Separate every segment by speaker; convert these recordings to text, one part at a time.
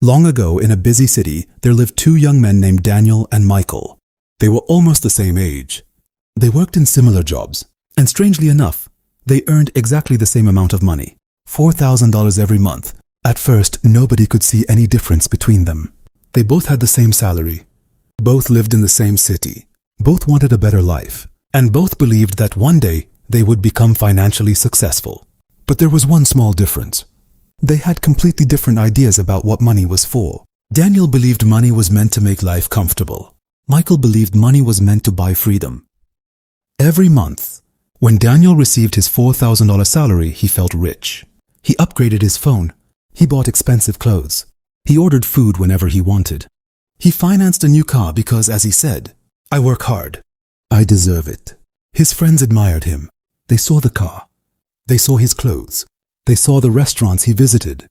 Speaker 1: Long ago, in a busy city, there lived two young men named Daniel and Michael. They were almost the same age. They worked in similar jobs, and strangely enough, they earned exactly the same amount of money, $4,000 every month. At first, nobody could see any difference between them. They both had the same salary. Both lived in the same city. Both wanted a better life, and both believed that one day they would become financially successful. But there was one small difference. They had completely different ideas about what money was for. Daniel believed money was meant to make life comfortable. Michael believed money was meant to buy freedom. Every month, when Daniel received his $4,000 salary, he felt rich. He upgraded his phone. He bought expensive clothes. He ordered food whenever he wanted. He financed a new car because, as he said, "I work hard. I deserve it." His friends admired him. They saw the car. They saw his clothes. They saw the restaurants he visited.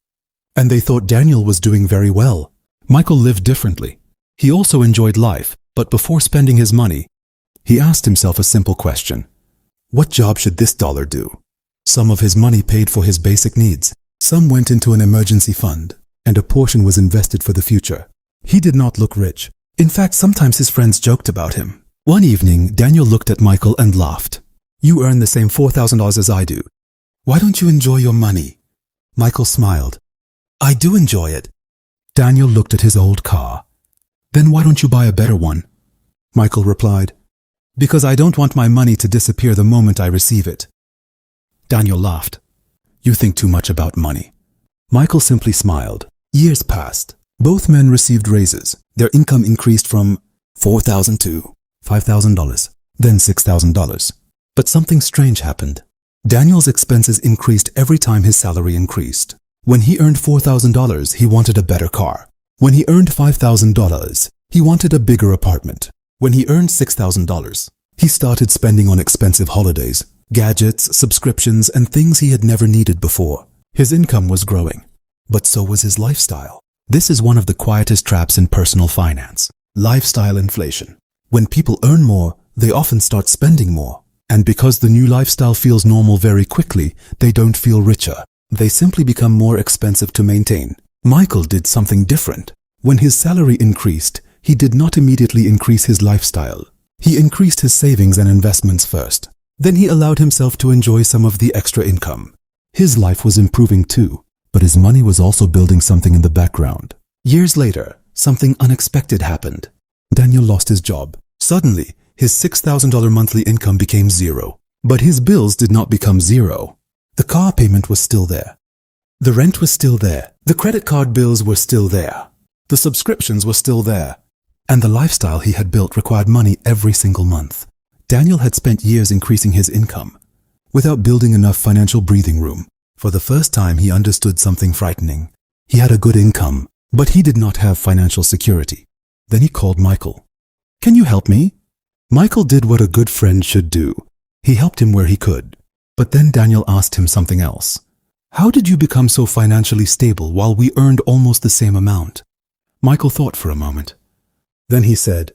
Speaker 1: And they thought Daniel was doing very well. Michael lived differently. He also enjoyed life, but before spending his money, he asked himself a simple question. What job should this dollar do? Some of his money paid for his basic needs. Some went into an emergency fund, and a portion was invested for the future. He did not look rich. In fact, sometimes his friends joked about him. One evening, Daniel looked at Michael and laughed. "You earn the same $4,000 as I do. Why don't you enjoy your money?" Michael smiled. "I do enjoy it." Daniel looked at his old car. "Then why don't you buy a better one?" Michael replied, "Because I don't want my money to disappear the moment I receive it." Daniel laughed. "You think too much about money." Michael simply smiled. Years passed. Both men received raises. Their income increased from $4,000 to $5,000, then $6,000. But something strange happened. Daniel's expenses increased every time his salary increased. When he earned $4,000, he wanted a better car. When he earned $5,000, he wanted a bigger apartment. When he earned $6,000, he started spending on expensive holidays, gadgets, subscriptions, and things he had never needed before. His income was growing, but so was his lifestyle. This is one of the quietest traps in personal finance: lifestyle inflation. When people earn more, they often start spending more. And because the new lifestyle feels normal very quickly, they don't feel richer. They simply become more expensive to maintain. Michael did something different. When his salary increased, he did not immediately increase his lifestyle. He increased his savings and investments first. Then he allowed himself to enjoy some of the extra income. His life was improving too, but his money was also building something in the background. Years later, something unexpected happened. Daniel lost his job. Suddenly, his $6,000 monthly income became zero. But his bills did not become zero. The car payment was still there. The rent was still there. The credit card bills were still there. The subscriptions were still there. And the lifestyle he had built required money every single month. Daniel had spent years increasing his income without building enough financial breathing room. For the first time, he understood something frightening. He had a good income, but he did not have financial security. Then he called Michael. "Can you help me?" Michael did what a good friend should do. He helped him where he could. But then Daniel asked him something else. "How did you become so financially stable while we earned almost the same amount?" Michael thought for a moment. Then he said,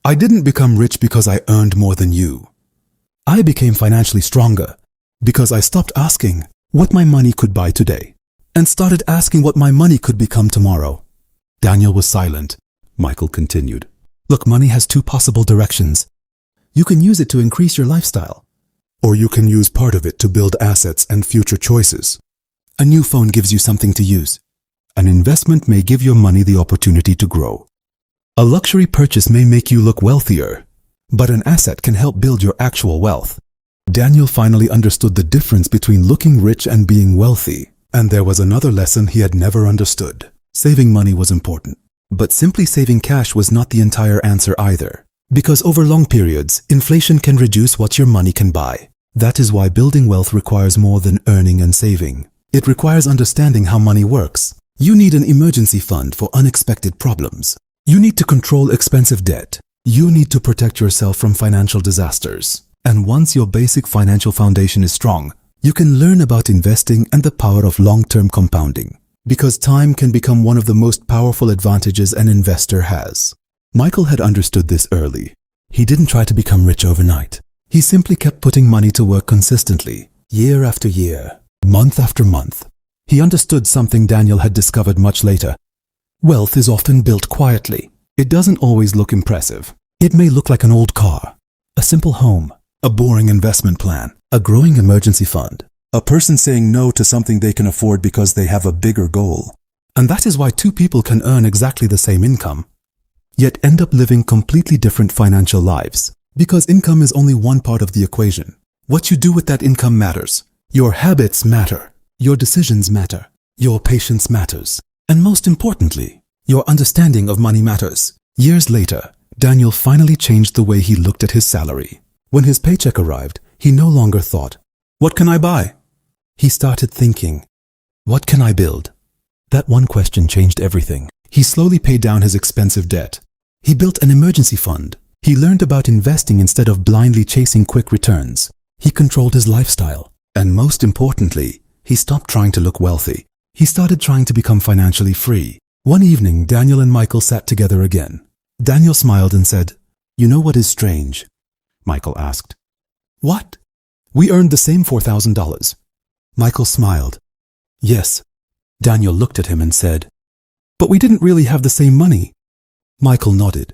Speaker 1: "I didn't become rich because I earned more than you. I became financially stronger because I stopped asking what my money could buy today and started asking what my money could become tomorrow." Daniel was silent. Michael continued. "Look, money has two possible directions. You can use it to increase your lifestyle, or you can use part of it to build assets and future choices. A new phone gives you something to use. An investment may give your money the opportunity to grow. A luxury purchase may make you look wealthier, but an asset can help build your actual wealth." Daniel finally understood the difference between looking rich and being wealthy. And there was another lesson he had never understood. Saving money was important. But simply saving cash was not the entire answer either. Because over long periods, inflation can reduce what your money can buy. That is why building wealth requires more than earning and saving. It requires understanding how money works. You need an emergency fund for unexpected problems. You need to control expensive debt. You need to protect yourself from financial disasters. And once your basic financial foundation is strong, you can learn about investing and the power of long-term compounding. Because time can become one of the most powerful advantages an investor has. Michael had understood this early. He didn't try to become rich overnight. He simply kept putting money to work consistently, year after year, month after month. He understood something Daniel had discovered much later. Wealth is often built quietly. It doesn't always look impressive. It may look like an old car, a simple home, a boring investment plan, a growing emergency fund, a person saying no to something they can afford because they have a bigger goal. And that is why two people can earn exactly the same income, yet end up living completely different financial lives. Because income is only one part of the equation. What you do with that income matters. Your habits matter. Your decisions matter. Your patience matters. And most importantly, your understanding of money matters. Years later, Daniel finally changed the way he looked at his salary. When his paycheck arrived, he no longer thought, "What can I buy?" He started thinking, "What can I build?" That one question changed everything. He slowly paid down his expensive debt. He built an emergency fund. He learned about investing instead of blindly chasing quick returns. He controlled his lifestyle. And most importantly, he stopped trying to look wealthy. He started trying to become financially free. One evening, Daniel and Michael sat together again. Daniel smiled and said, "You know what is strange?" Michael asked. "What?" "We earned the same $4,000. Michael smiled. "Yes." Daniel looked at him and said, "But we didn't really have the same money." Michael nodded.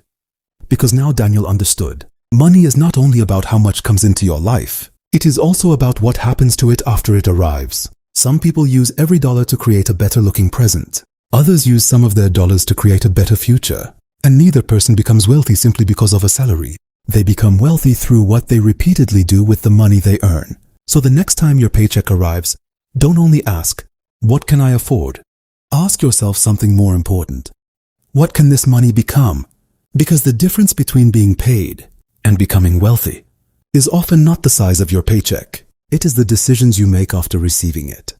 Speaker 1: Because now Daniel understood. Money is not only about how much comes into your life. It is also about what happens to it after it arrives. Some people use every dollar to create a better-looking present. Others use some of their dollars to create a better future. And neither person becomes wealthy simply because of a salary. They become wealthy through what they repeatedly do with the money they earn. So the next time your paycheck arrives, don't only ask, "What can I afford?" Ask yourself something more important. What can this money become? Because the difference between being paid and becoming wealthy is often not the size of your paycheck. It is the decisions you make after receiving it.